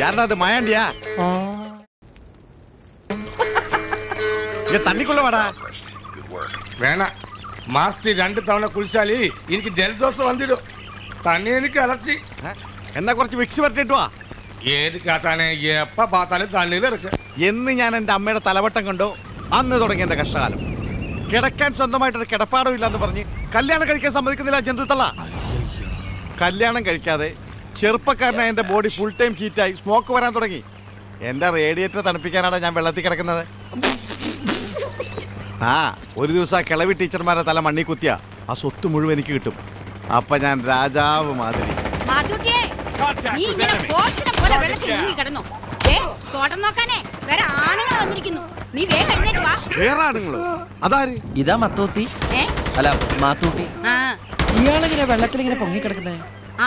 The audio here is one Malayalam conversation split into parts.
யாரா அது மாயாண்டியா? தண்ணிக்குள்ள வாடா. வேணாம், மாஸ்டர் 2 தவணை குளிச்சாலி എനിക്ക് ജലദോഷം വന്നിടും. തന്നെ എനിക്ക് അലർജി. എന്നാ കുറച്ച് വിക്സ് വരട്ടിട്ട് വാ. ഏത് കാത്താനെ എപ്പ പാത്താലും തണ്ണിയിലിറക്കുക. എന്ന് ഞാൻ എൻ്റെ അമ്മയുടെ തലവട്ടം കണ്ടോ അന്ന് തുടങ്ങി എൻ്റെ കഷ്ടകാലം. കിടക്കാൻ സ്വന്തമായിട്ടൊരു കിടപ്പാടം ഇല്ലാന്ന് പറഞ്ഞ് കല്യാണം കഴിക്കാൻ സമ്മതിക്കുന്നില്ല ജന്തുത്തള്ള. കല്യാണം കഴിക്കാതെ ചെറുപ്പക്കാരനായ എൻ്റെ ബോഡി ഫുൾ ടൈം ഹീറ്റായി സ്മോക്ക് വരാൻ തുടങ്ങി. എൻ്റെ റേഡിയേറ്റർ തണുപ്പിക്കാനാണ് ഞാൻ വെള്ളത്തിൽ കിടക്കുന്നത്. ഒരു ദിവസം ആ കിളവി ടീച്ചർമാരെ തല മണ്ണി കുത്തിയ ആ സ്വത്ത് മുഴുവൻ എനിക്ക് കിട്ടും. അപ്പൊ ഞാൻ രാജാവ് മാതിരി. വേറെ ആണുങ്ങള്? അതാര്? ഇതാ മത്തൂത്തി. അല്ല മാത്തൂട്ടി. ഇയാളിങ്ങനെ വെള്ളത്തിൽ ഇങ്ങനെ പൊങ്ങി കിടക്കുന്നേ?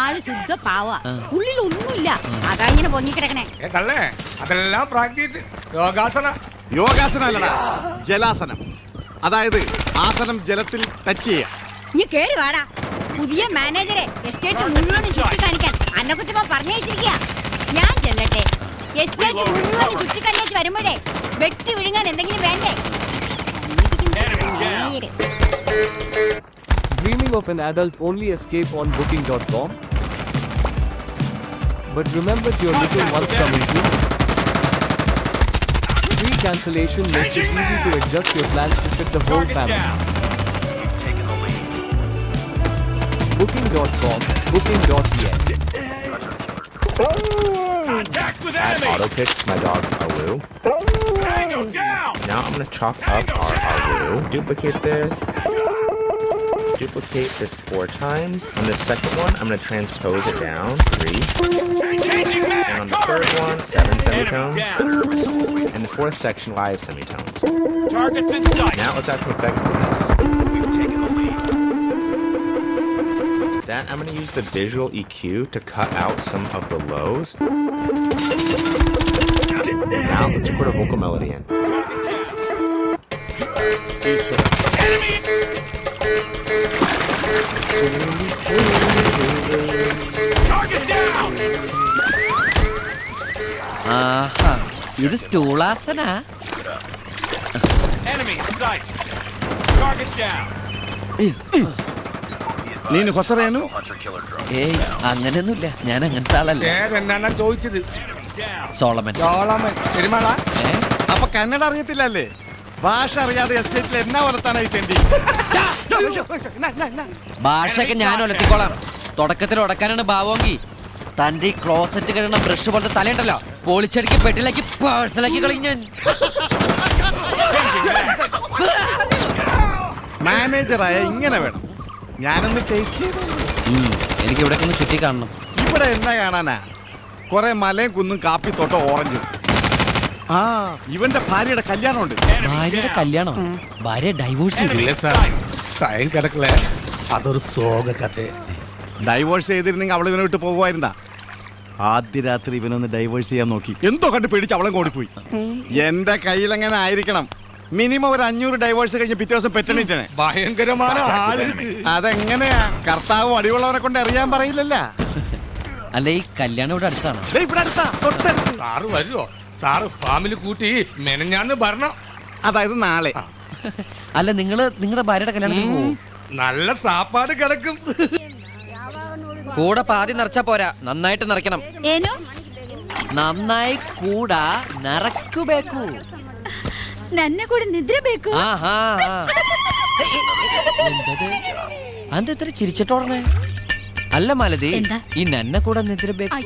ആള് ശുദ്ധ പാവാ, ഉള്ളിലൊന്നുമില്ല, അതാ ഇങ്ങനെ പൊങ്ങി കിടക്കണേ. അതെല്ലാം പ്രാക്ടീസ്. യോഗാസനം അല്ലടാ, ജലാസനം. അതായത് ആസനം ജലത്തിൽ ടച്ച് ചെയ്യാം. നീ കേറി വാടാ. പുതിയ മാനേജറെ എസ്റ്റേറ്റ് മുഴുവൻ ചുറ്റിക്കാണിക്കാൻ അന്നക്കുട്ടിപ്പ പറഞ്ഞയച്ചിരിക്കുക. ഞാൻ ചെല്ലട്ടെ. എസ്റ്റേറ്റ് മുഴുവൻ ചുറ്റിക്കണിച്ച് വരുമ്പോഴേ വെട്ടി വിഴുങ്ങാൻ എന്തെങ്കിലും വേണ്ടേ? Dreaming of an adult only escape on booking.com? But remember your little ones coming too. Free cancellation makes it easy to adjust your plans to fit the whole family. Booking.com, booking.pn. Add auto pick my dog Alu. Now I'm gonna chop up our Alu. Duplicate this 4 times. On the second one, I'm gonna transpose it down 3. And on the third one, 7 semitones. And the fourth section, 5 semitones. Now let's add some effects to this. We've taken the lead. Then I'm gonna use the visual EQ to cut out some of the lows. Now let's record a vocal melody in. ആഹാ, ഇത് സ്റ്റൂളാസനാ? നീന് കൊസറേനു? ഏയ് അങ്ങനെയൊന്നുമില്ല, ഞാൻ അങ്ങനത്തെ ആളല്ല. ചോദിച്ചത് സോളമൻ. അപ്പൊ കന്നഡ അറിയത്തില്ലല്ലേ? ഭാഷ അറിയാതെ എസ്റ്റേറ്റിൽ എന്നാ വളർത്താണ് ഈ തെണ്ടി? ഭാഷയൊക്കെ ഞാൻ ഒലത്തിക്കോളാം. തുടക്കത്തിൽ ഉടക്കാനാണ് ഭാവമെങ്കിൽ തന്റെ ഈ ക്ലോസറ്റ് കഴിയുന്ന ബ്രഷ് പോലത്തെ തലയുണ്ടല്ലോ, പൊളിച്ചടിക്ക് പെട്ടിലാക്കി പേഴ്സലാക്കി കളയും ഞാൻ. മാനേജറായ ഇങ്ങനെ വേണം. ഞാനൊന്ന് എനിക്ക് ഇവിടെ ഒന്ന് ചുറ്റി കാണണം. ഇവിടെ എന്നാ കാണാനാ? കൊറേ മലയും കുന്നും കാപ്പിത്തോട്ടം ഓറഞ്ചും. ഇവന്റെ ഭാര്യയുടെ കല്യാണമുണ്ട്. ഭാര്യയുടെ കല്യാണം? ഭാര്യ ഡൈവോഴ്സ് കിടക്കലേ? അതൊരു സോക കഥ. ഡൈവോഴ്സ് ചെയ്തിരുന്നെങ്കിൽ അവൾ ഇവനെ വിട്ട് പോകുമായിരുന്നാ? ആദ്യ രാത്രി ഇവനൊന്ന് ഡൈവോഴ്സ് ചെയ്യാൻ നോക്കി, എന്തോ കണ്ട് പേടിച്ച് അവളെ ഓടിപ്പോയി. എന്റെ കയ്യിൽ എങ്ങനെ ആയിരിക്കണം? മിനിമം ഒരു 500 ഡൈവോഴ്സ് കഴിഞ്ഞ് പിറ്റേ ദിവസം പെറ്റണിട്ടാണ്. ഭയങ്കരമായ അതെങ്ങനെയാ? കർത്താവ് അടിവുള്ളവരെ കൊണ്ട് അറിയാൻ പറയില്ലല്ല. അല്ല, ഈ കല്യാണം ഇവിടെ അടുത്താണ്? ഇവിടെ അടുത്താ, തൊട്ടടുത്ത്. സാറ് വരുമോ? സാറ് ഫാമിലി കൂട്ടി മെനഞ്ഞാന്ന് ഭരണം. അതായത് നാളെ. അല്ല, നിങ്ങളുടെ ഭാര്യയുടെ കല്യാണത്തിന് പോകും? നല്ല സാപ്പാട് കിടക്കും. കൂടെ പാതി നിറച്ചാ പോരാ, നന്നായിട്ട് നിറയ്ക്കണം. നന്നായി കൂടാ നിറക്കുബേക്കു. നന്നെ കൂടെ നിദ്ര ബേക്കു. അതെത്ര ചിരിച്ചിട്ടോടനെ? അല്ല മാലതി, ഈ നന്നെ കൂടെ നിദ്ര ബേക്കു.